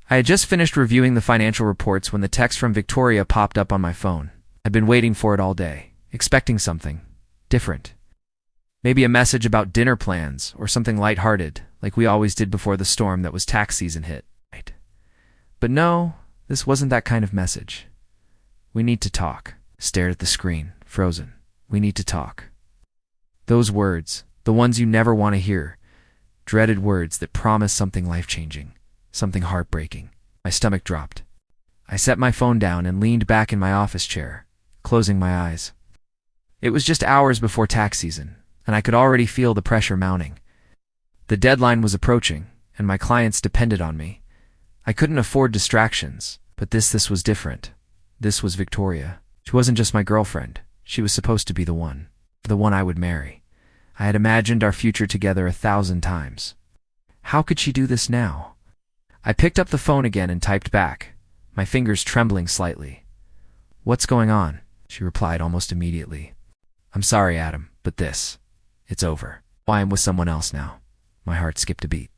I had just finished reviewing the financial reports when the text from Victoria popped up on my phone. I'd been waiting for it all day, expecting something different. Maybe a message about dinner plans or something lighthearted, like we always did before the storm that was tax season hit. But no, this wasn't that kind of message. "We need to talk." Stared at the screen, frozen. "We need to talk." Those words, the ones you never want to hear, dreaded words that promise something life-changing, something heartbreaking. My stomach dropped. I set my phone down and leaned back in my office chair, closing my eyes. It was just hours before tax season, and I could already feel the pressure mounting. The deadline was approaching, and my clients depended on me. I couldn't afford distractions, but this was different. This was Victoria. She wasn't just my girlfriend. She was supposed to be the one I would marry. I had imagined our future together 1,000 times. How could she do this now? I picked up the phone again and typed back, my fingers trembling slightly. "What's going on?" she replied almost immediately. "I'm sorry, Adam, but it's over. I am with someone else now." My heart skipped a beat.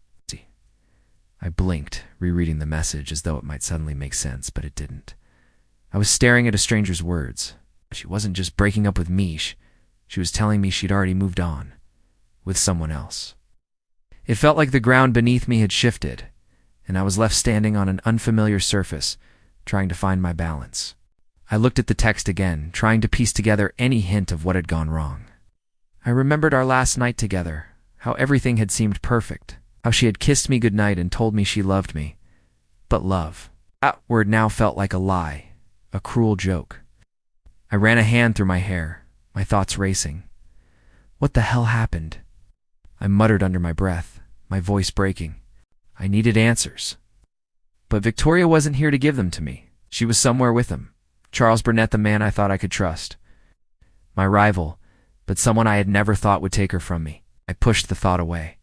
I blinked, rereading the message as though it might suddenly make sense, but it didn't. I was staring at a stranger's words. She wasn't just breaking up with me, she was telling me she'd already moved on, with someone else. It felt like the ground beneath me had shifted, and I was left standing on an unfamiliar surface, trying to find my balance. I looked at the text again, trying to piece together any hint of what had gone wrong. I remembered our last night together, how everything had seemed perfect, how she had kissed me goodnight and told me she loved me. But love, that word now felt like a lie, a cruel joke. I ran a hand through my hair, my thoughts racing. What the hell happened? I muttered under my breath, my voice breaking. I needed answers. But Victoria wasn't here to give them to me. She was somewhere with him. Charles Burnett, the man I thought I could trust. My rival, but someone I had never thought would take her from me. I pushed the thought away.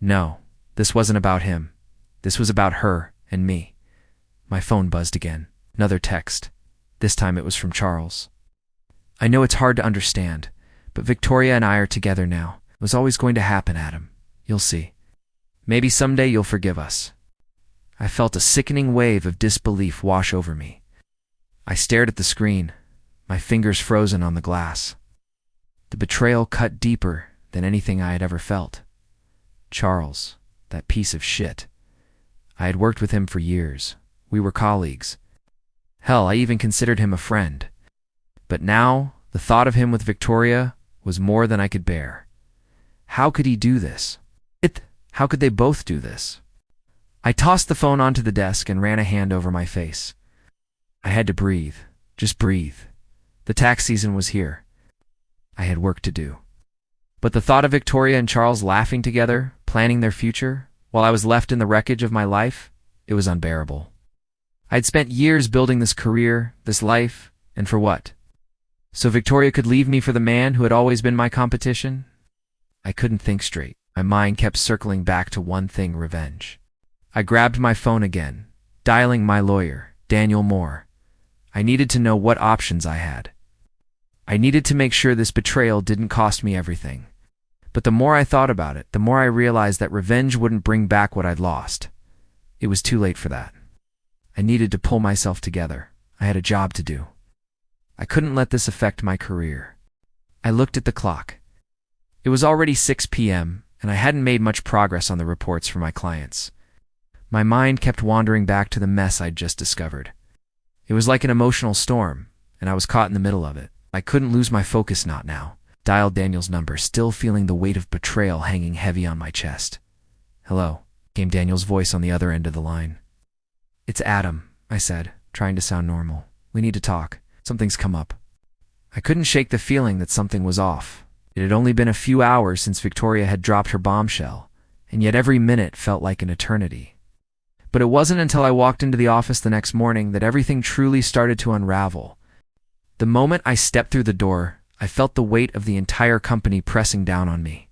No, this wasn't about him. This was about her and me. My phone buzzed again. Another text. This time it was from Charles. "I know it's hard to understand, but Victoria and I are together now. It was always going to happen, Adam. You'll see. Maybe someday you'll forgive us." I felt a sickening wave of disbelief wash over me. I stared at the screen, my fingers frozen on the glass. The betrayal cut deeper than anything I had ever felt. Charles, that piece of shit. I had worked with him for years. We were colleagues. Hell, I even considered him a friend. But now, the thought of him with Victoria was more than I could bear. How could he do this? How could they both do this? I tossed the phone onto the desk and ran a hand over my face. I had to breathe, just breathe. The tax season was here. I had work to do. But the thought of Victoria and Charles laughing together, planning their future, while I was left in the wreckage of my life, it was unbearable. I'd spent years building this career, this life, and for what? So Victoria could leave me for the man who had always been my competition? I couldn't think straight. My mind kept circling back to one thing: revenge. I grabbed my phone again, dialing my lawyer, Daniel Moore. I needed to know what options I had. I needed to make sure this betrayal didn't cost me everything. But the more I thought about it, the more I realized that revenge wouldn't bring back what I'd lost. It was too late for that. I needed to pull myself together. I had a job to do. I couldn't let this affect my career. I looked at the clock. It was already 6 p.m., and I hadn't made much progress on the reports for my clients. My mind kept wandering back to the mess I'd just discovered. It was like an emotional storm, and I was caught in the middle of it. I couldn't lose my focus, not now. Dialed Daniel's number, still feeling the weight of betrayal hanging heavy on my chest. "Hello," came Daniel's voice on the other end of the line. "It's Adam," I said, trying to sound normal. "We need to talk. Something's come up." I couldn't shake the feeling that something was off. It had only been a few hours since Victoria had dropped her bombshell, and yet every minute felt like an eternity. But it wasn't until I walked into the office the next morning that everything truly started to unravel. The moment I stepped through the door, I felt the weight of the entire company pressing down on me.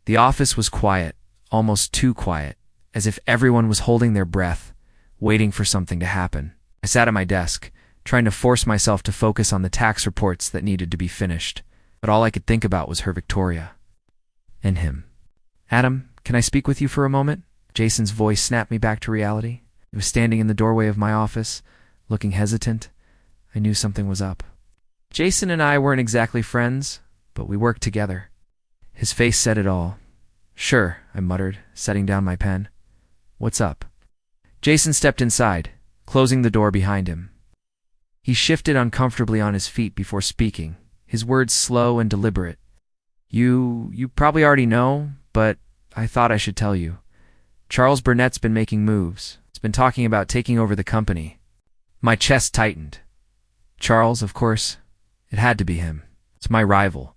The office was quiet, almost too quiet, as if everyone was holding their breath, waiting for something to happen. I sat at my desk, trying to force myself to focus on the tax reports that needed to be finished, but all I could think about was her Victoria. And him. "Adam, can I speak with you for a moment?" Jason's voice snapped me back to reality. It was standing in the doorway of my office, looking hesitant. I knew something was up. Jason and I weren't exactly friends, but we worked together. His face said it all. "Sure," I muttered, setting down my pen. "What's up?" Jason stepped inside, closing the door behind him. He shifted uncomfortably on his feet before speaking, his words slow and deliberate. You probably already know, but I thought I should tell you. Charles Burnett's been making moves. He's been talking about taking over the company." My chest tightened. Charles, of course. It had to be him. It's my rival.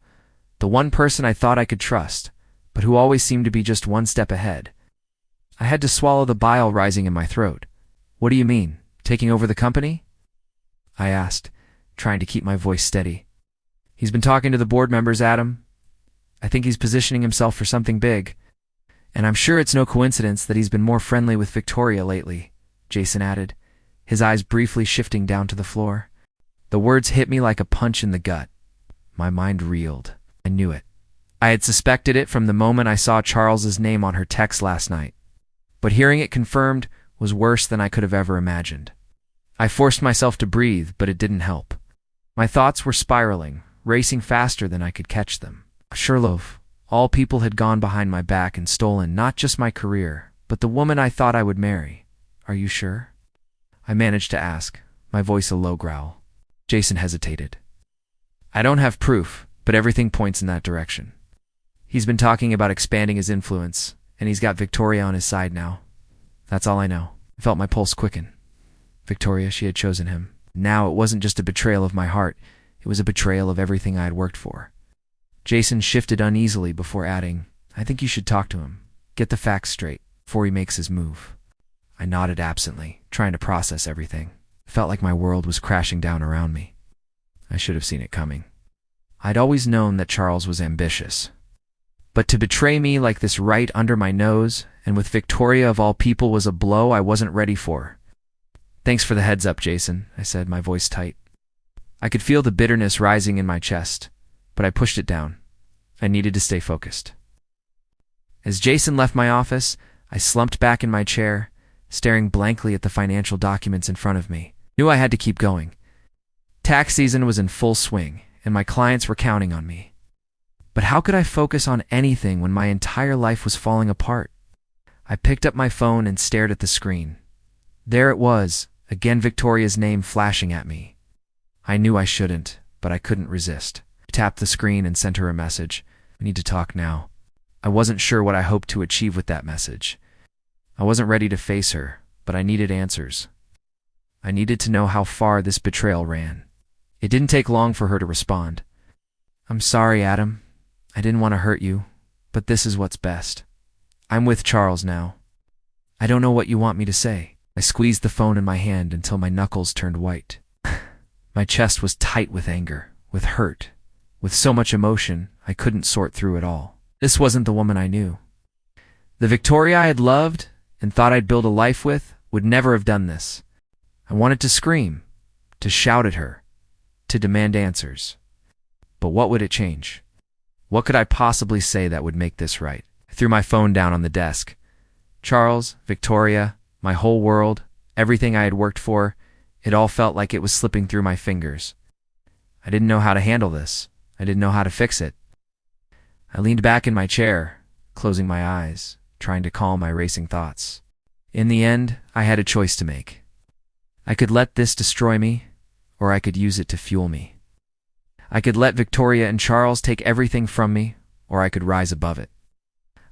The one person I thought I could trust, but who always seemed to be just one step ahead. I had to swallow the bile rising in my throat. "What do you mean, taking over the company?" I asked, trying to keep my voice steady. "He's been talking to the board members, Adam. I think he's positioning himself for something big. And I'm sure it's no coincidence that he's been more friendly with Victoria lately," Jason added, his eyes briefly shifting down to the floor. The words hit me like a punch in the gut. My mind reeled. I knew it. I had suspected it from the moment I saw Charles's name on her text last night. But hearing it confirmed was worse than I could have ever imagined. I forced myself to breathe, but it didn't help. My thoughts were spiraling, racing faster than I could catch them. Sherlock, all people had gone behind my back and stolen not just my career, but the woman I thought I would marry. "Are you sure?" I managed to ask, my voice a low growl. Jason hesitated. "I don't have proof, but everything points in that direction. He's been talking about expanding his influence, and he's got Victoria on his side now. That's all I know." I felt my pulse quicken. Victoria, she had chosen him. Now it wasn't just a betrayal of my heart, it was a betrayal of everything I had worked for. Jason shifted uneasily before adding, "I think you should talk to him. Get the facts straight before he makes his move." I nodded absently, trying to process everything. It felt like my world was crashing down around me. I should have seen it coming. I'd always known that Charles was ambitious. But to betray me like this right under my nose, and with Victoria of all people, was a blow I wasn't ready for. "Thanks for the heads up, Jason," I said, my voice tight. I could feel the bitterness rising in my chest, but I pushed it down. I needed to stay focused. As Jason left my office, I slumped back in my chair, staring blankly at the financial documents in front of me. Knew I had to keep going. Tax season was in full swing, and my clients were counting on me. But how could I focus on anything when my entire life was falling apart? I picked up my phone and stared at the screen. There it was, again, Victoria's name flashing at me. I knew I shouldn't, but I couldn't resist. I tapped the screen and sent her a message. "We need to talk now." I wasn't sure what I hoped to achieve with that message. I wasn't ready to face her, but I needed answers. I needed to know how far this betrayal ran. It didn't take long for her to respond. "I'm sorry, Adam. I didn't want to hurt you, but this is what's best. I'm with Charles now. I don't know what you want me to say." I squeezed the phone in my hand until my knuckles turned white. My chest was tight with anger, with hurt, with so much emotion I couldn't sort through it all. This wasn't the woman I knew. The Victoria I had loved and thought I'd build a life with would never have done this. I wanted to scream, to shout at her, to demand answers. But what would it change? What could I possibly say that would make this right? I threw my phone down on the desk. Charles, Victoria, my whole world, everything I had worked for, it all felt like it was slipping through my fingers. I didn't know how to handle this. I didn't know how to fix it. I leaned back in my chair, closing my eyes, trying to calm my racing thoughts. In the end, I had a choice to make. I could let this destroy me, or I could use it to fuel me. I could let Victoria and Charles take everything from me, or I could rise above it.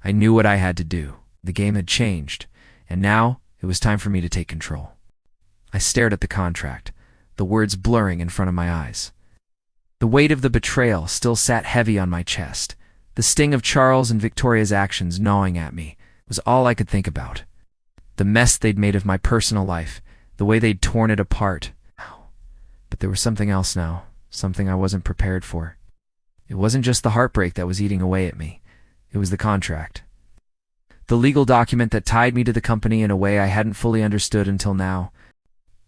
I knew what I had to do. The game had changed, and now it was time for me to take control. I stared at the contract, the words blurring in front of my eyes. The weight of the betrayal still sat heavy on my chest. The sting of Charles and Victoria's actions gnawing at me was all I could think about. The mess they'd made of my personal life, the way they'd torn it apart. But there was something else now, something I wasn't prepared for. It wasn't just the heartbreak that was eating away at me. It was the contract. The legal document that tied me to the company in a way I hadn't fully understood until now.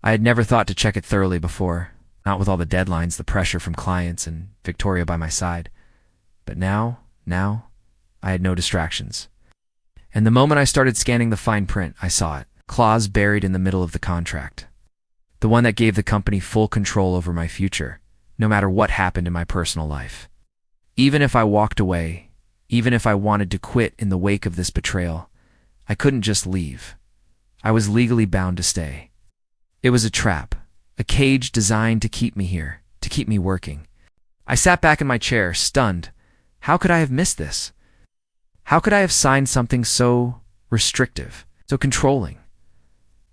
I had never thought to check it thoroughly before, not with all the deadlines, the pressure from clients, and Victoria by my side. But now, I had no distractions. And the moment I started scanning the fine print, I saw it. clause buried in the middle of the contract. The one that gave the company full control over my future, no matter what happened in my personal life. Even if I walked away, even if I wanted to quit in the wake of this betrayal, I couldn't just leave. I was legally bound to stay. It was a trap, a cage designed to keep me here, to keep me working. I sat back in my chair, stunned. How could I have missed this? How could I have signed something so restrictive, so controlling?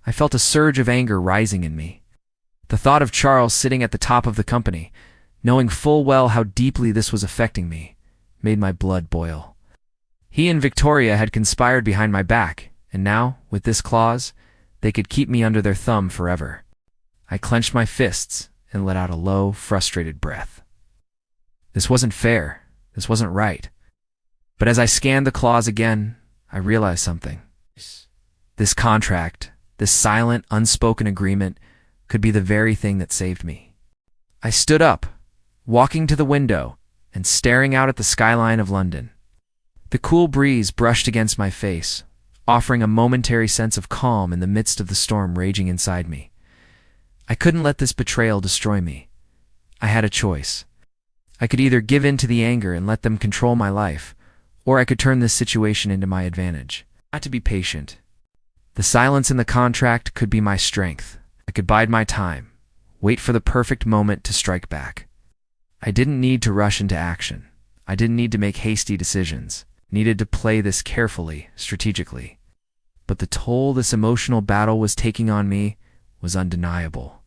I felt a surge of anger rising in me. The thought of Charles sitting at the top of the company, knowing full well how deeply this was affecting me, made my blood boil. He and Victoria had conspired behind my back, and now, with this clause, they could keep me under their thumb forever. I clenched my fists and let out a low, frustrated breath. This wasn't fair. This wasn't right. But as I scanned the clause again, I realized something. This contract, this silent, unspoken agreement, could be the very thing that saved me. I stood up, walking to the window and staring out at the skyline of London. The cool breeze brushed against my face, offering a momentary sense of calm in the midst of the storm raging inside me. I couldn't let this betrayal destroy me. I had a choice. I could either give in to the anger and let them control my life, or I could turn this situation into my advantage. I had to be patient. The silence in the contract could be my strength. I could bide my time, wait for the perfect moment to strike back. I didn't need to rush into action. I didn't need to make hasty decisions. Needed to play this carefully, strategically. But the toll this emotional battle was taking on me was undeniable.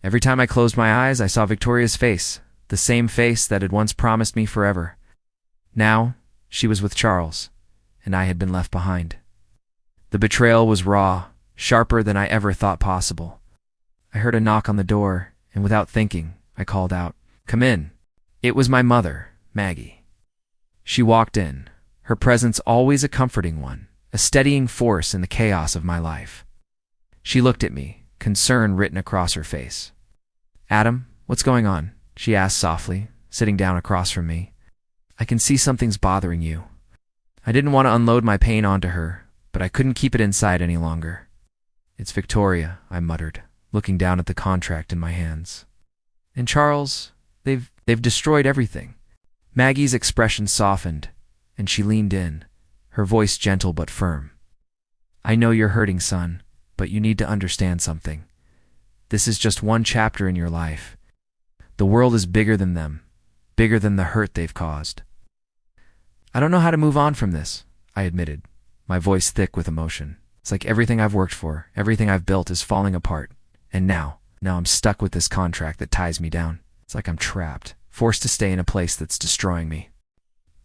Every time I closed my eyes, I saw Victoria's face, the same face that had once promised me forever. Now, she was with Charles, and I had been left behind. The betrayal was raw, sharper than I ever thought possible. I heard a knock on the door, and without thinking, I called out, "Come in." It was my mother, Maggie. She walked in, her presence always a comforting one, a steadying force in the chaos of my life. She looked at me, concern written across her face. "Adam, what's going on?" she asked softly, sitting down across from me. "I can see something's bothering you." I didn't want to unload my pain onto her, but I couldn't keep it inside any longer. "It's Victoria," I muttered, looking down at the contract in my hands. "And Charles, they've destroyed everything." Maggie's expression softened, and she leaned in, her voice gentle but firm. "I know you're hurting, son, but you need to understand something. This is just one chapter in your life. The world is bigger than them, bigger than the hurt they've caused." "I don't know how to move on from this," I admitted, my voice thick with emotion. "It's like everything I've worked for, everything I've built is falling apart. And now I'm stuck with this contract that ties me down. It's like I'm trapped, forced to stay in a place that's destroying me."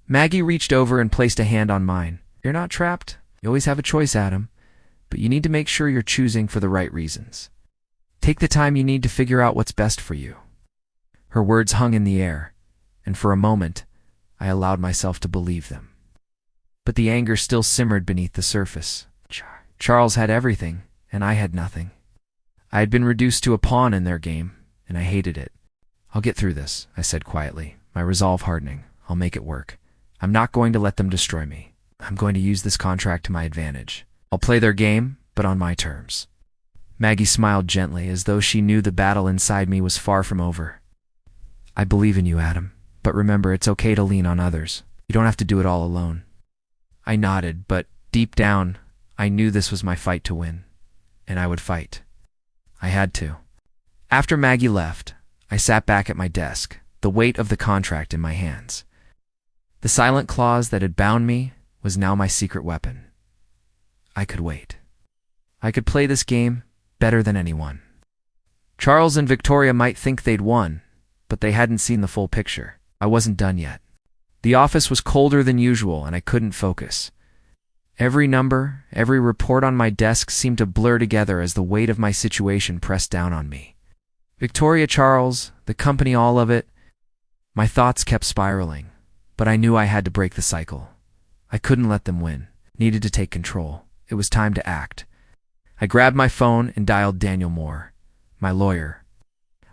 Maggie reached over and placed a hand on mine. "You're not trapped. You always have a choice, Adam. But you need to make sure you're choosing for the right reasons. Take the time you need to figure out what's best for you." Her words hung in the air, and for a moment, I allowed myself to believe them. But the anger still simmered beneath the surface. Charles had everything, and I had nothing. I had been reduced to a pawn in their game, and I hated it. "I'll get through this," I said quietly, my resolve hardening. "I'll make it work. I'm not going to let them destroy me. I'm going to use this contract to my advantage. I'll play their game, but on my terms." Maggie smiled gently, as though she knew the battle inside me was far from over. "I believe in you, Adam, but remember, it's okay to lean on others. You don't have to do it all alone." I nodded, but deep down, I knew this was my fight to win, and I would fight. I had to. After Maggie left, I sat back at my desk, the weight of the contract in my hands. The silent clause that had bound me was now my secret weapon. I could wait. I could play this game better than anyone. Charles and Victoria might think they'd won, but they hadn't seen the full picture. I wasn't done yet. The office was colder than usual, and I couldn't focus. Every number, every report on my desk seemed to blur together as the weight of my situation pressed down on me. Victoria, Charles, the company, all of it. My thoughts kept spiraling, but I knew I had to break the cycle. I couldn't let them win. Needed to take control. It was time to act. I grabbed my phone and dialed Daniel Moore, my lawyer.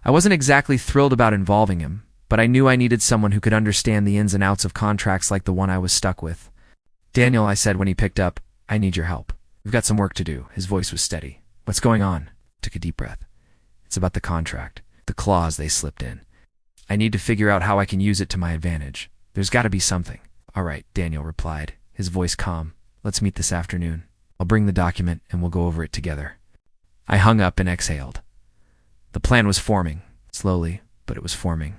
I wasn't exactly thrilled about involving him, but I knew I needed someone who could understand the ins and outs of contracts like the one I was stuck with. "Daniel," I said when he picked up, "I need your help. We've got some work to do. His voice was steady. What's going on? Took a deep breath. It's about the contract, the clause they slipped in. I need to figure out how I can use it to my advantage. There's got to be something. All right, Daniel replied, his voice calm. Let's meet this afternoon. I'll bring the document and we'll go over it together. I hung up and exhaled. The plan was forming, slowly, but it was forming.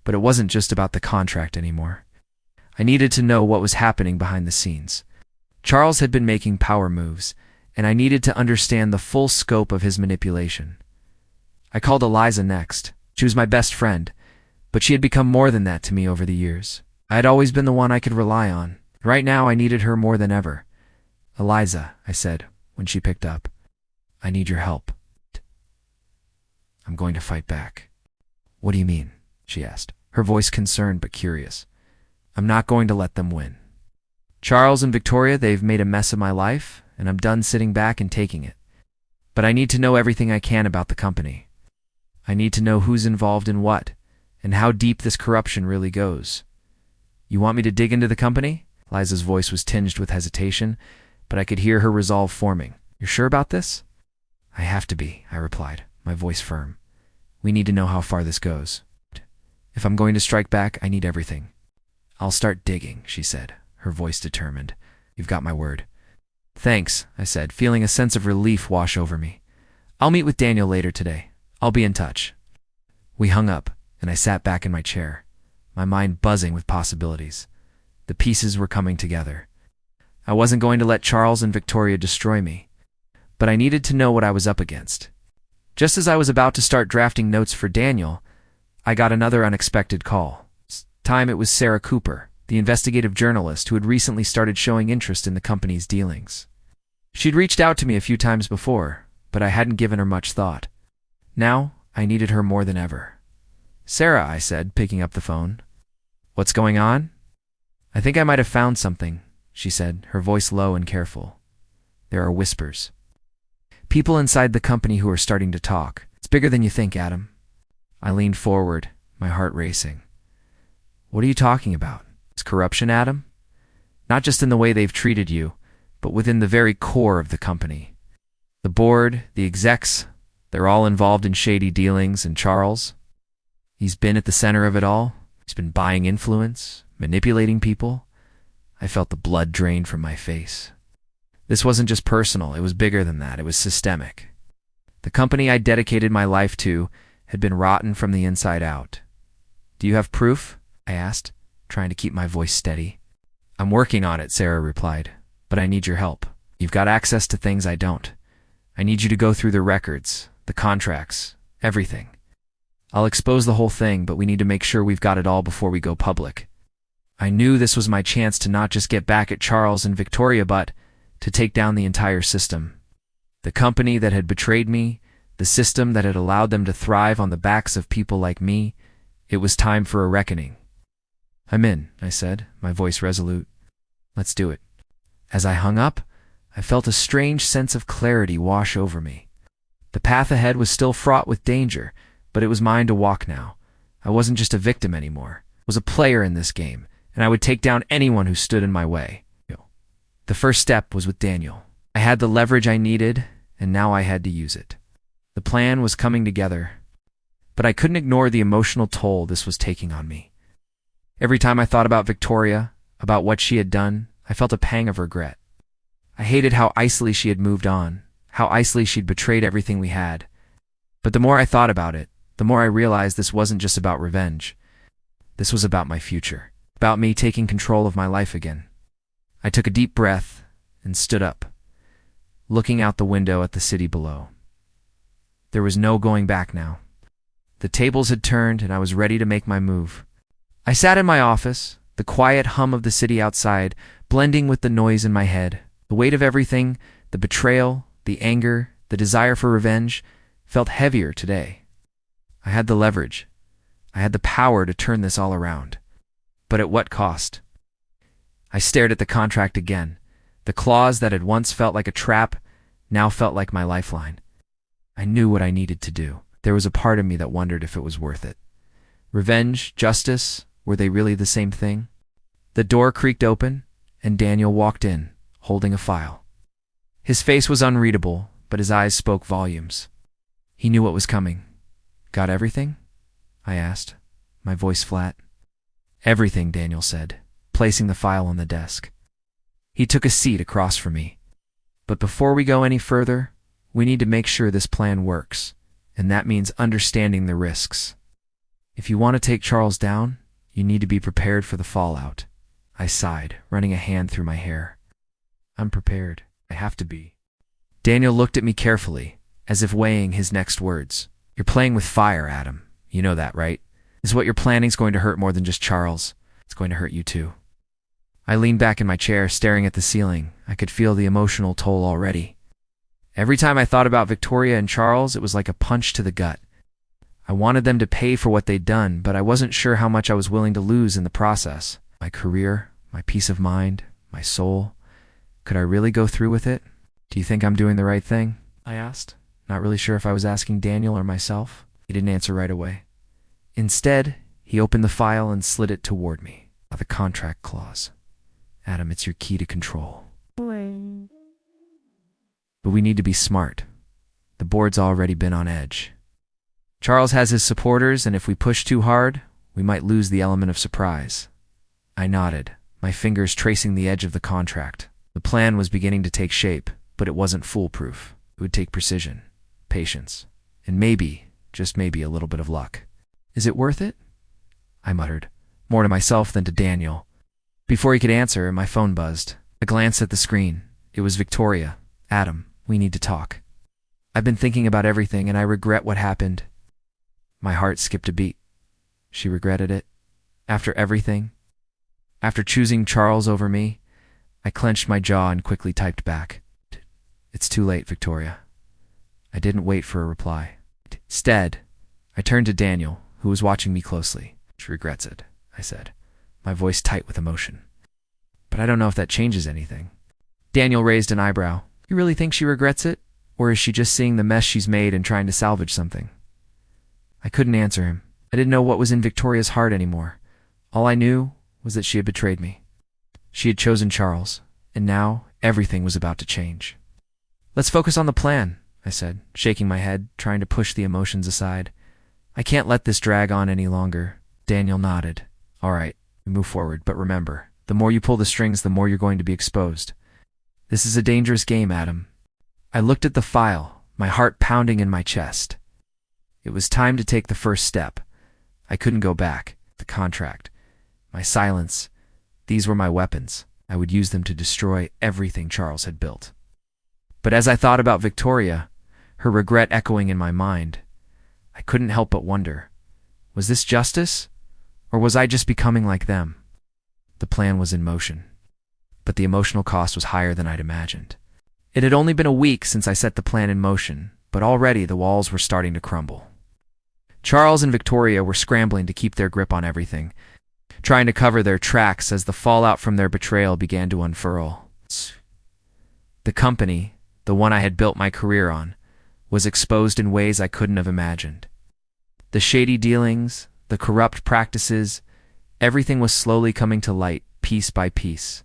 But it wasn't just about the contract anymore. I needed to know what was happening behind the scenes. Charles had been making power moves, and I needed to understand the full scope of his manipulation. I called Eliza next. She was my best friend, but she had become more than that to me over the years. I had always been the one I could rely on. Right now, I needed her more than ever. Eliza, I said, when she picked up, I need your help. I'm going to fight back. What do you mean? She asked, her voice concerned but curious. I'm not going to let them win. Charles and Victoria, they've made a mess of my life, and I'm done sitting back and taking it. But I need to know everything I can about the company. I need to know who's involved in what, and how deep this corruption really goes. You want me to dig into the company? Liza's voice was tinged with hesitation, but I could hear her resolve forming. You're sure about this? I have to be, I replied, my voice firm. We need to know how far this goes. If I'm going to strike back, I need everything. I'll start digging, she said, her voice determined. You've got my word. Thanks, I said, feeling a sense of relief wash over me. I'll meet with Daniel later today. I'll be in touch. We hung up, and I sat back in my chair, my mind buzzing with possibilities. The pieces were coming together. I wasn't going to let Charles and Victoria destroy me, but I needed to know what I was up against. Just as I was about to start drafting notes for Daniel, I got another unexpected call. This time it was Sarah Cooper, the investigative journalist who had recently started showing interest in the company's dealings. She'd reached out to me a few times before, but I hadn't given her much thought. Now, I needed her more than ever. Sarah, I said, picking up the phone. What's going on? I think I might have found something, she said, her voice low and careful. There are whispers. People inside the company who are starting to talk. It's bigger than you think, Adam. I leaned forward, my heart racing. What are you talking about? Is corruption, Adam? Not just in the way they've treated you, but within the very core of the company. The board, the execs, they're all involved in shady dealings, and Charles, he's been at the center of it all. He's been buying influence, manipulating people. I felt the blood drain from my face. This wasn't just personal, it was bigger than that, it was systemic. The company I dedicated my life to had been rotten from the inside out. Do you have proof? I asked, trying to keep my voice steady. I'm working on it, Sarah replied, but I need your help. You've got access to things I don't. I need you to go through the records, the contracts, everything. I'll expose the whole thing, but we need to make sure we've got it all before we go public. I knew this was my chance to not just get back at Charles and Victoria, but to take down the entire system. The company that had betrayed me, the system that had allowed them to thrive on the backs of people like me. It was time for a reckoning. I'm in, I said, my voice resolute. Let's do it. As I hung up, I felt a strange sense of clarity wash over me. The path ahead was still fraught with danger, but it was mine to walk now. I wasn't just a victim anymore. I was a player in this game, and I would take down anyone who stood in my way. The first step was with Daniel. I had the leverage I needed, and now I had to use it. The plan was coming together, but I couldn't ignore the emotional toll this was taking on me. Every time I thought about Victoria, about what she had done, I felt a pang of regret. I hated how icily she had moved on, how icily she'd betrayed everything we had. But the more I thought about it, the more I realized this wasn't just about revenge. This was about my future, about me taking control of my life again. I took a deep breath and stood up, looking out the window at the city below. There was no going back now. The tables had turned and I was ready to make my move. I sat in my office, the quiet hum of the city outside, blending with the noise in my head. The weight of everything, the betrayal, the anger, the desire for revenge, felt heavier today. I had the leverage. I had the power to turn this all around. But at what cost? I stared at the contract again. The clause that had once felt like a trap now felt like my lifeline. I knew what I needed to do. There was a part of me that wondered if it was worth it. Revenge, justice, were they really the same thing? The door creaked open, and Daniel walked in, holding a file. His face was unreadable, but his eyes spoke volumes. He knew what was coming. Got everything? I asked, my voice flat. Everything, Daniel said, placing the file on the desk. He took a seat across from me. But before we go any further, we need to make sure this plan works, and that means understanding the risks. If you want to take Charles down, you need to be prepared for the fallout. I sighed, running a hand through my hair. I'm prepared. I have to be. Daniel looked at me carefully, as if weighing his next words. You're playing with fire, Adam. You know that, right? Is what you're planning's going to hurt more than just Charles. It's going to hurt you too. I leaned back in my chair, staring at the ceiling. I could feel the emotional toll already. Every time I thought about Victoria and Charles, it was like a punch to the gut. I wanted them to pay for what they'd done, but I wasn't sure how much I was willing to lose in the process. My career, my peace of mind, my soul. Could I really go through with it? Do you think I'm doing the right thing? I asked, not really sure if I was asking Daniel or myself. He didn't answer right away. Instead, he opened the file and slid it toward me. The contract clause. Adam, it's your key to control. But we need to be smart. The board's already been on edge. Charles has his supporters, and if we push too hard, we might lose the element of surprise. I nodded, my fingers tracing the edge of the contract. The plan was beginning to take shape, but it wasn't foolproof. It would take precision, patience, and maybe, just maybe, a little bit of luck. Is it worth it? I muttered, more to myself than to Daniel. Before he could answer, my phone buzzed. I glanced at the screen. It was Victoria. Adam, we need to talk. I've been thinking about everything, and I regret what happened. My heart skipped a beat. She regretted it? After everything? After choosing Charles over me? I clenched my jaw and quickly typed back. It's too late, Victoria. I didn't wait for a reply. Instead, I turned to Daniel, who was watching me closely. She regrets it, I said, my voice tight with emotion. But I don't know if that changes anything. Daniel raised an eyebrow. You really think she regrets it? Or is she just seeing the mess she's made and trying to salvage something? I couldn't answer him. I didn't know what was in Victoria's heart anymore. All I knew was that she had betrayed me. She had chosen Charles, and now everything was about to change. Let's focus on the plan, I said, shaking my head, trying to push the emotions aside. I can't let this drag on any longer. Daniel nodded. All right, we move forward, but remember, the more you pull the strings, the more you're going to be exposed. This is a dangerous game, Adam. I looked at the file, my heart pounding in my chest. It was time to take the first step. I couldn't go back. The contract. My silence. These were my weapons. I would use them to destroy everything Charles had built. But as I thought about Victoria, her regret echoing in my mind, I couldn't help but wonder, was this justice? Or was I just becoming like them? The plan was in motion, but the emotional cost was higher than I'd imagined. It had only been a week since I set the plan in motion, but already the walls were starting to crumble. Charles and Victoria were scrambling to keep their grip on everything, trying to cover their tracks as the fallout from their betrayal began to unfurl. The company, the one I had built my career on, was exposed in ways I couldn't have imagined. The shady dealings, the corrupt practices, everything was slowly coming to light, piece by piece.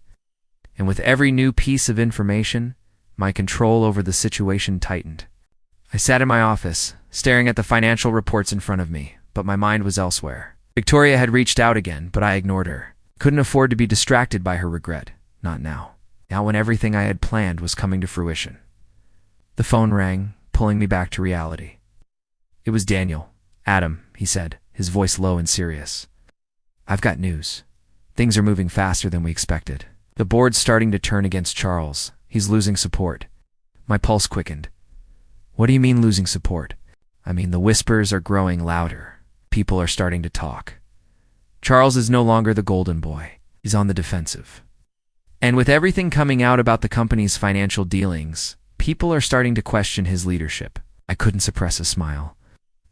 And with every new piece of information, my control over the situation tightened. I sat in my office, staring at the financial reports in front of me, but my mind was elsewhere. Victoria had reached out again, but I ignored her. Couldn't afford to be distracted by her regret. Not now. Now when everything I had planned was coming to fruition. The phone rang, pulling me back to reality. It was Daniel. Adam, he said, his voice low and serious. I've got news. Things are moving faster than we expected. The board's starting to turn against Charles. He's losing support. My pulse quickened. What do you mean losing support? I mean, the whispers are growing louder. People are starting to talk. Charles is no longer the golden boy. He's on the defensive. And with everything coming out about the company's financial dealings, people are starting to question his leadership. I couldn't suppress a smile.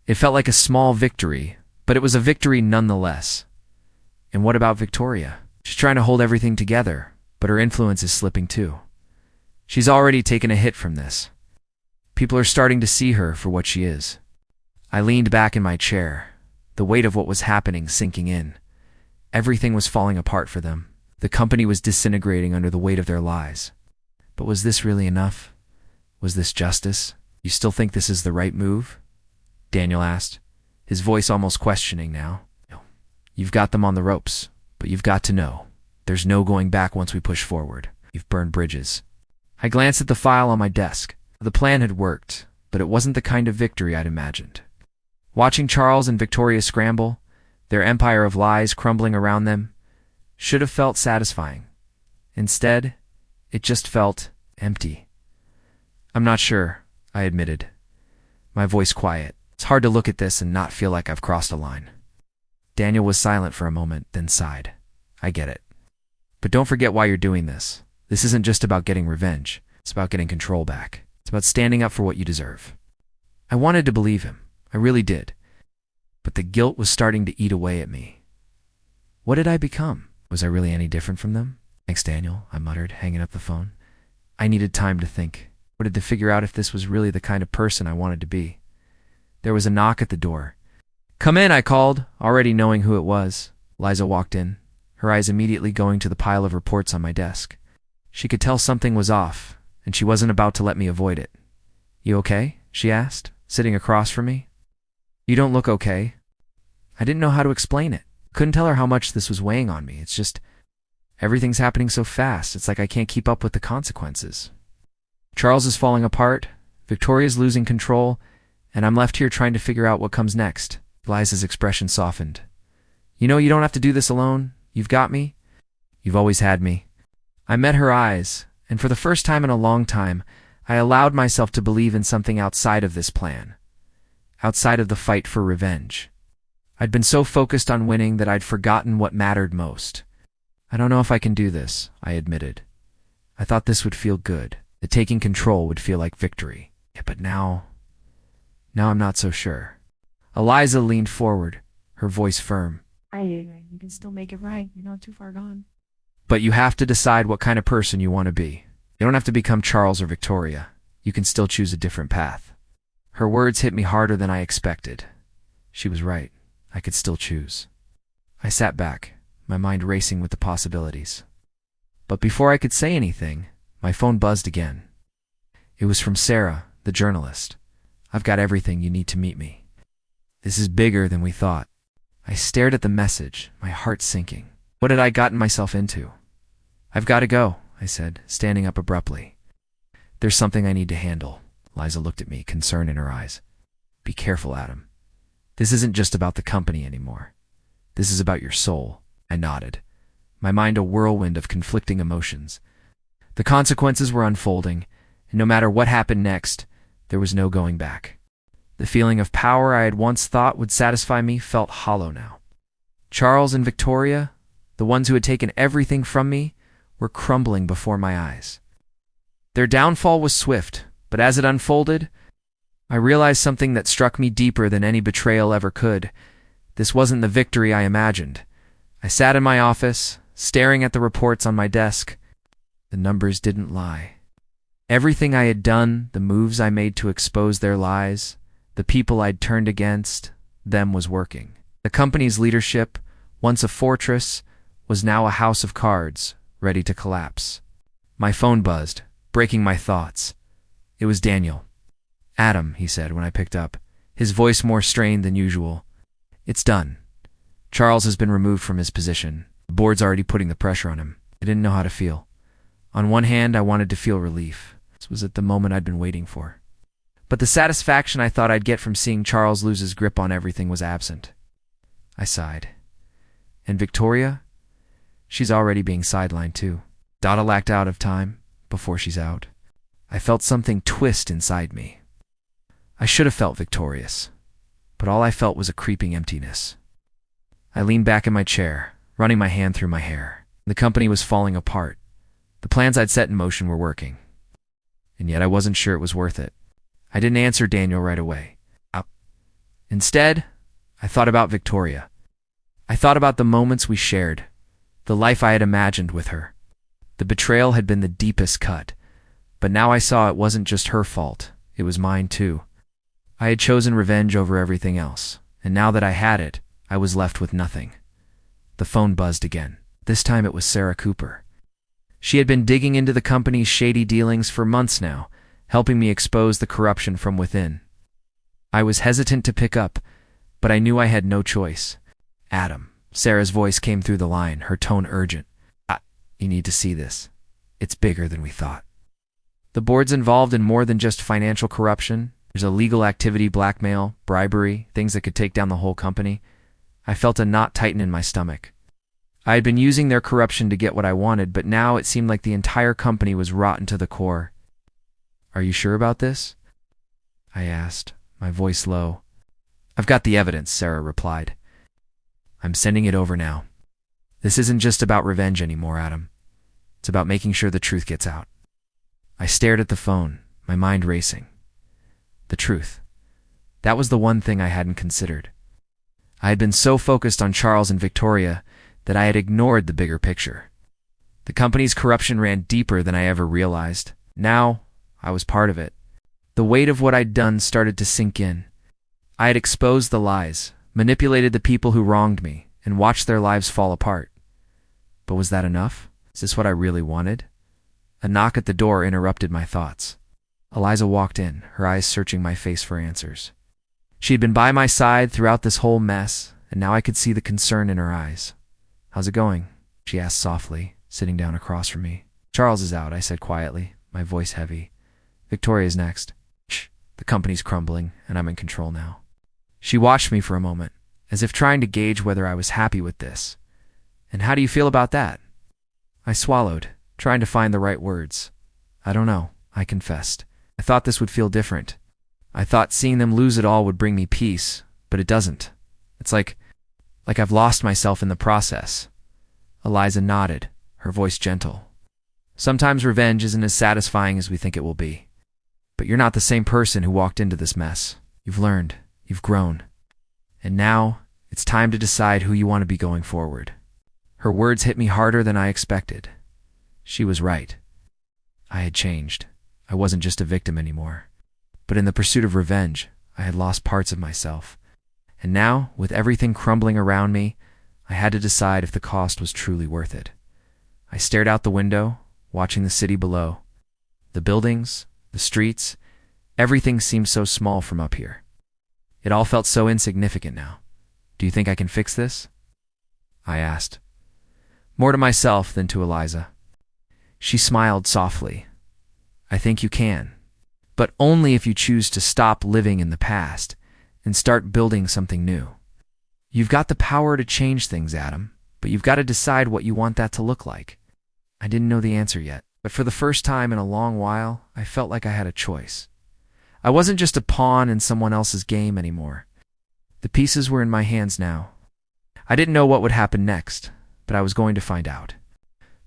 It felt like a small victory, but it was a victory nonetheless. And what about Victoria? She's trying to hold everything together, but her influence is slipping too. She's already taken a hit from this. People are starting to see her for what she is. I leaned back in my chair, the weight of what was happening sinking in. Everything was falling apart for them. The company was disintegrating under the weight of their lies. But was this really enough? Was this justice? You still think this is the right move? Daniel asked, his voice almost questioning now. You've got them on the ropes, but you've got to know, there's no going back once we push forward. You've burned bridges. I glanced at the file on my desk. The plan had worked, but it wasn't the kind of victory I'd imagined. Watching Charles and Victoria scramble, their empire of lies crumbling around them, should have felt satisfying. Instead, it just felt empty. I'm not sure, I admitted, my voice quiet. It's hard to look at this and not feel like I've crossed a line. Daniel was silent for a moment, then sighed. I get it. But don't forget why you're doing this. This isn't just about getting revenge. It's about getting control back. It's about standing up for what you deserve. I wanted to believe him. I really did. But the guilt was starting to eat away at me. What did I become? Was I really any different from them? Thanks, Daniel, I muttered, hanging up the phone. I needed time to think. I wanted to figure out if this was really the kind of person I wanted to be. There was a knock at the door. Come in, I called, already knowing who it was. Liza walked in, her eyes immediately going to the pile of reports on my desk. She could tell something was off, and she wasn't about to let me avoid it. You okay? She asked, sitting across from me. You don't look okay. I didn't know how to explain it. Couldn't tell her how much this was weighing on me. It's just, everything's happening so fast. It's like I can't keep up with the consequences. Charles is falling apart, Victoria's losing control, and I'm left here trying to figure out what comes next. Liza's expression softened. You know, you don't have to do this alone. You've got me. You've always had me. I met her eyes, and for the first time in a long time, I allowed myself to believe in something outside of this plan. Outside of the fight for revenge. I'd been so focused on winning that I'd forgotten what mattered most. I don't know if I can do this, I admitted. I thought this would feel good, that taking control would feel like victory. Yeah, but now I'm not so sure. Eliza leaned forward, her voice firm. You can still make it right. You're not too far gone. But you have to decide what kind of person you want to be. You don't have to become Charles or Victoria. You can still choose a different path. Her words hit me harder than I expected. She was right. I could still choose. I sat back, my mind racing with the possibilities. But before I could say anything, my phone buzzed again. It was from Sarah, the journalist. I've got everything you need to meet me. This is bigger than we thought. I stared at the message, my heart sinking. What had I gotten myself into? I've got to go, I said, standing up abruptly. There's something I need to handle. Liza looked at me, concern in her eyes. Be careful, Adam. This isn't just about the company anymore. This is about your soul. I nodded, my mind a whirlwind of conflicting emotions. The consequences were unfolding, and no matter what happened next, there was no going back. The feeling of power I had once thought would satisfy me felt hollow now. Charles and Victoria, the ones who had taken everything from me, were crumbling before my eyes. Their downfall was swift, but as it unfolded, I realized something that struck me deeper than any betrayal ever could. This wasn't the victory I imagined. I sat in my office, staring at the reports on my desk. The numbers didn't lie. Everything I had done, the moves I made to expose their lies, the people I'd turned against, them was working. The company's leadership, once a fortress, was now a house of cards, ready to collapse. My phone buzzed, breaking my thoughts. It was Daniel. Adam, he said when I picked up, his voice more strained than usual. It's done. Charles has been removed from his position. The board's already putting the pressure on him. I didn't know how to feel. On one hand, I wanted to feel relief. This was at the moment I'd been waiting for. But the satisfaction I thought I'd get from seeing Charles lose his grip on everything was absent. I sighed. And Victoria? She's already being sidelined too. Dada lacked out of time before she's out. I felt something twist inside me. I should have felt victorious, but all I felt was a creeping emptiness. I leaned back in my chair, running my hand through my hair. The company was falling apart. The plans I'd set in motion were working. And yet I wasn't sure it was worth it. I didn't answer Daniel right away. Instead, I thought about Victoria. I thought about the moments we shared, the life I had imagined with her. The betrayal had been the deepest cut, but now I saw it wasn't just her fault. It was mine too. I had chosen revenge over everything else, and now that I had it, I was left with nothing. The phone buzzed again. This time it was Sarah Cooper. She had been digging into the company's shady dealings for months now, helping me expose the corruption from within. I was hesitant to pick up, but I knew I had no choice. Adam, Sarah's voice came through the line, her tone urgent. You need to see this. It's bigger than we thought. The board's involved in more than just financial corruption. There's illegal activity, blackmail, bribery, things that could take down the whole company. I felt a knot tighten in my stomach. I had been using their corruption to get what I wanted, but now it seemed like the entire company was rotten to the core. Are you sure about this? I asked, my voice low. I've got the evidence, Sarah replied. I'm sending it over now. This isn't just about revenge anymore, Adam. It's about making sure the truth gets out. I stared at the phone, my mind racing. The truth. That was the one thing I hadn't considered. I had been so focused on Charles and Victoria that I had ignored the bigger picture. The company's corruption ran deeper than I ever realized. Now, I was part of it. The weight of what I'd done started to sink in. I had exposed the lies, manipulated the people who wronged me, and watched their lives fall apart. But was that enough? Is this what I really wanted? A knock at the door interrupted my thoughts. Eliza walked in, her eyes searching my face for answers. She had been by my side throughout this whole mess, and now I could see the concern in her eyes. How's it going? She asked softly, sitting down across from me. Charles is out, I said quietly, my voice heavy. Victoria's next. Shh, the company's crumbling, and I'm in control now. She watched me for a moment, as if trying to gauge whether I was happy with this. And how do you feel about that? I swallowed, trying to find the right words. I don't know, I confessed. I thought this would feel different. I thought seeing them lose it all would bring me peace, but it doesn't. It's like I've lost myself in the process. Eliza nodded, her voice gentle. Sometimes revenge isn't as satisfying as we think it will be. But you're not the same person who walked into this mess. You've learned, you've grown. And now, it's time to decide who you want to be going forward. Her words hit me harder than I expected. She was right. I had changed. I wasn't just a victim anymore. But in the pursuit of revenge, I had lost parts of myself. And now, with everything crumbling around me, I had to decide if the cost was truly worth it. I stared out the window, watching the city below. The buildings, the streets, everything seemed so small from up here. It all felt so insignificant now. Do you think I can fix this? I asked. More to myself than to Eliza. She smiled softly. I think you can, but only if you choose to stop living in the past and start building something new. You've got the power to change things, Adam, but you've got to decide what you want that to look like. I didn't know the answer yet, but for the first time in a long while, I felt like I had a choice. I wasn't just a pawn in someone else's game anymore. The pieces were in my hands now. I didn't know what would happen next, but I was going to find out.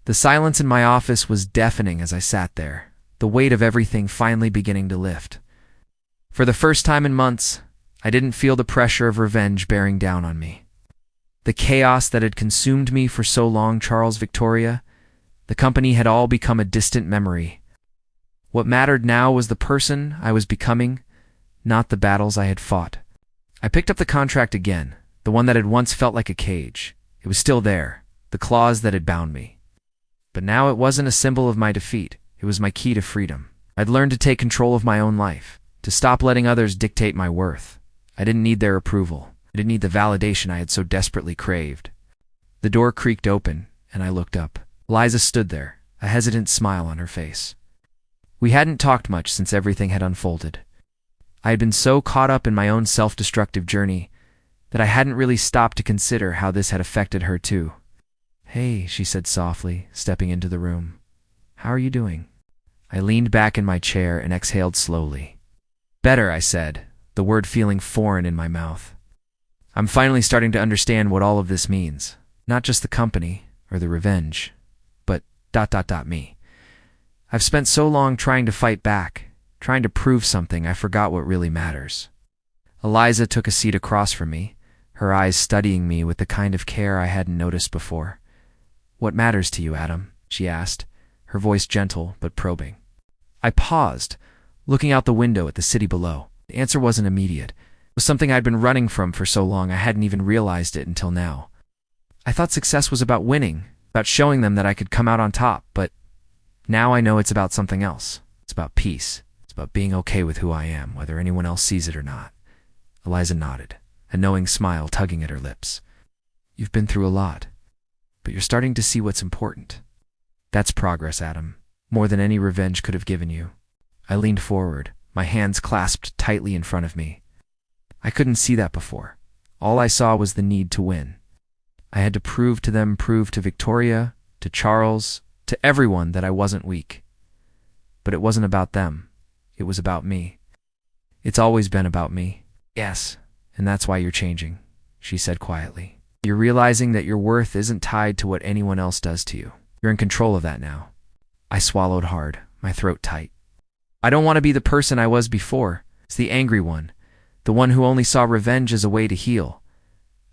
The silence in my office was deafening as I sat there, the weight of everything finally beginning to lift. For the first time in months, I didn't feel the pressure of revenge bearing down on me. The chaos that had consumed me for so long, Charles, Victoria, the company had all become a distant memory. What mattered now was the person I was becoming, not the battles I had fought. I picked up the contract again, the one that had once felt like a cage. It was still there, the claws that had bound me. But now it wasn't a symbol of my defeat. It was my key to freedom. I'd learned to take control of my own life, to stop letting others dictate my worth. I didn't need their approval. I didn't need the validation I had so desperately craved. The door creaked open, and I looked up. Eliza stood there, a hesitant smile on her face. We hadn't talked much since everything had unfolded. I had been so caught up in my own self-destructive journey that I hadn't really stopped to consider how this had affected her too. Hey, she said softly, stepping into the room. How are you doing? I leaned back in my chair and exhaled slowly. Better, I said, the word feeling foreign in my mouth. I'm finally starting to understand what all of this means. Not just the company or the revenge, but ... me. I've spent so long trying to fight back, trying to prove something I forgot what really matters. Eliza took a seat across from me, her eyes studying me with the kind of care I hadn't noticed before. What matters to you, Adam? She asked, her voice gentle but probing. I paused, looking out the window at the city below. The answer wasn't immediate. It was something I'd been running from for so long I hadn't even realized it until now. I thought success was about winning, about showing them that I could come out on top, but now I know it's about something else. It's about peace. It's about being okay with who I am, whether anyone else sees it or not. Eliza nodded, a knowing smile tugging at her lips. You've been through a lot, but you're starting to see what's important. That's progress, Adam, more than any revenge could have given you. I leaned forward, my hands clasped tightly in front of me. I couldn't see that before. All I saw was the need to win. I had to prove to Victoria, to Charles, to everyone that I wasn't weak. But it wasn't about them. It was about me. It's always been about me. Yes, and that's why you're changing, she said quietly. You're realizing that your worth isn't tied to what anyone else does to you. You're in control of that now. I swallowed hard, my throat tight. I don't want to be the person I was before. It's the angry one, the one who only saw revenge as a way to heal.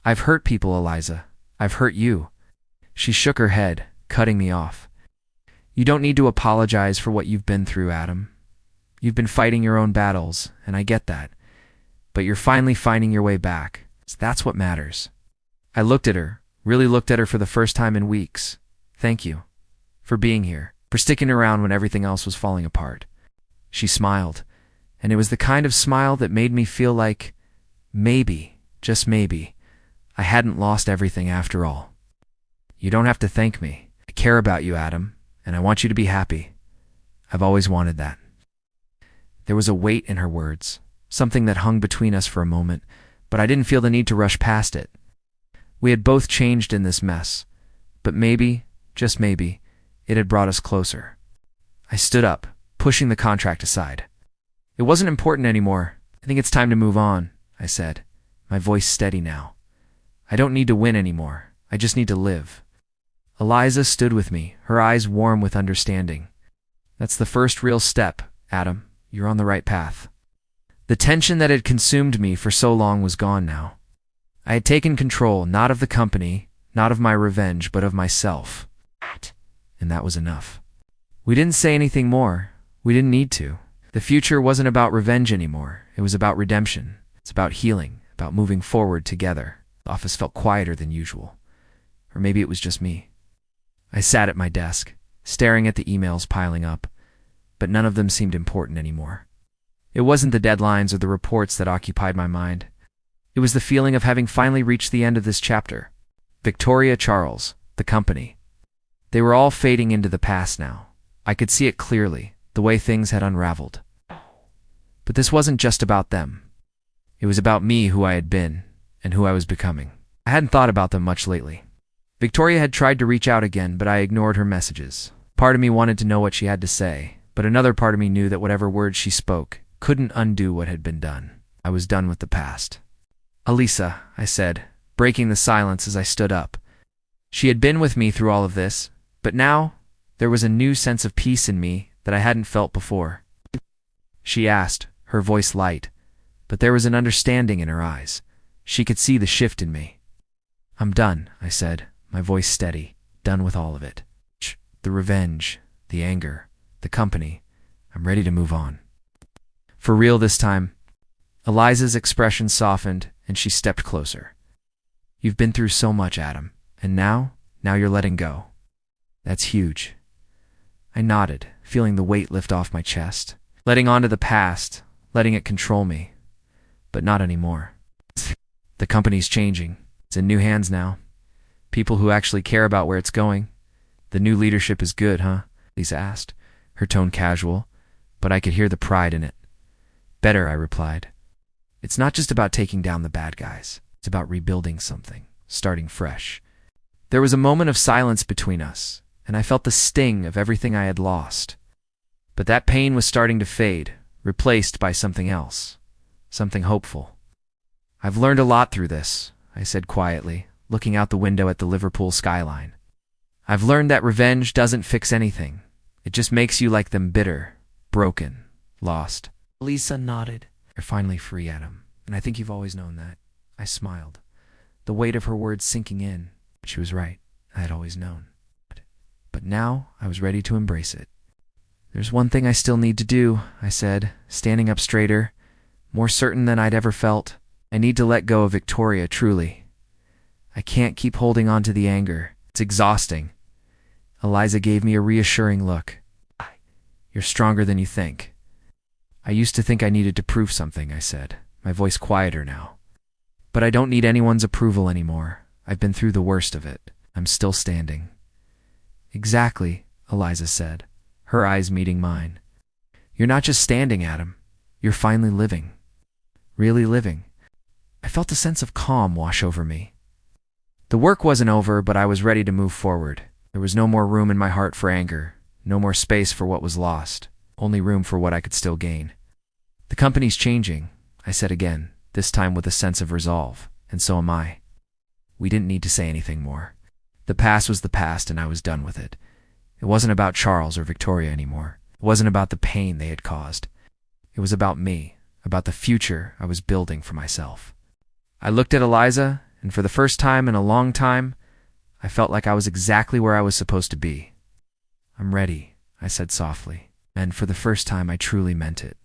I've hurt people, Eliza. I've hurt you. She shook her head, cutting me off. You don't need to apologize for what you've been through, Adam. You've been fighting your own battles, and I get that. But you're finally finding your way back. So that's what matters. I looked at her, really looked at her for the first time in weeks. Thank you. For being here. For sticking around when everything else was falling apart. She smiled, and it was the kind of smile that made me feel like maybe, just maybe, I hadn't lost everything after all. You don't have to thank me. I care about you, Adam, and I want you to be happy. I've always wanted that. There was a weight in her words, something that hung between us for a moment, but I didn't feel the need to rush past it. We had both changed in this mess, but maybe, just maybe, it had brought us closer. I stood up, pushing the contract aside. It wasn't important anymore. I think it's time to move on, I said, my voice steady now. I don't need to win anymore. I just need to live. Eliza stood with me, her eyes warm with understanding. That's the first real step, Adam. You're on the right path. The tension that had consumed me for so long was gone now. I had taken control, not of the company, not of my revenge, but of myself. And that was enough. We didn't say anything more. We didn't need to. The future wasn't about revenge anymore. It was about redemption. It's about healing, about moving forward together. The office felt quieter than usual. Or maybe it was just me. I sat at my desk, staring at the emails piling up, but none of them seemed important anymore. It wasn't the deadlines or the reports that occupied my mind. It was the feeling of having finally reached the end of this chapter. Victoria, Charles, the company. They were all fading into the past now. I could see it clearly, the way things had unraveled. But this wasn't just about them. It was about me, who I had been, and who I was becoming. I hadn't thought about them much lately. Victoria had tried to reach out again, but I ignored her messages. Part of me wanted to know what she had to say, but another part of me knew that whatever words she spoke couldn't undo what had been done. I was done with the past. Elisa, I said, breaking the silence as I stood up. She had been with me through all of this, but now there was a new sense of peace in me that I hadn't felt before. She asked, her voice light, but there was an understanding in her eyes. She could see the shift in me. I'm done, I said, my voice steady, done with all of it. The revenge, the anger, the company. I'm ready to move on. For real this time. Eliza's expression softened, and she stepped closer. You've been through so much, Adam, and now you're letting go. That's huge. I nodded, feeling the weight lift off my chest, letting on to the past, letting it control me. But not anymore. The company's changing. It's in new hands now. People who actually care about where it's going. The new leadership is good, huh? Lisa asked, her tone casual, but I could hear the pride in it. Better, I replied. It's not just about taking down the bad guys. It's about rebuilding something, starting fresh. There was a moment of silence between us, and I felt the sting of everything I had lost. But that pain was starting to fade, replaced by something else, something hopeful. I've learned a lot through this, I said quietly, looking out the window at the Liverpool skyline. I've learned that revenge doesn't fix anything. It just makes you like them, bitter, broken, lost. Lisa nodded. You're finally free, Adam, and I think you've always known that. I smiled, the weight of her words sinking in. She was right. I had always known. But now I was ready to embrace it. There's one thing I still need to do, I said, standing up straighter, more certain than I'd ever felt. I need to let go of Victoria, truly. I can't keep holding on to the anger. It's exhausting. Eliza gave me a reassuring look. You're stronger than you think. I used to think I needed to prove something, I said, my voice quieter now. But I don't need anyone's approval anymore. I've been through the worst of it. I'm still standing. Exactly, Eliza said, her eyes meeting mine. You're not just standing, Adam. You're finally living. Really living. I felt a sense of calm wash over me. The work wasn't over, but I was ready to move forward. There was no more room in my heart for anger, no more space for what was lost, only room for what I could still gain. The company's changing, I said again, this time with a sense of resolve, and so am I. We didn't need to say anything more. The past was the past, and I was done with it. It wasn't about Charles or Victoria anymore. It wasn't about the pain they had caused. It was about me, about the future I was building for myself. I looked at Eliza, and for the first time in a long time, I felt like I was exactly where I was supposed to be. I'm ready, I said softly, and for the first time I truly meant it.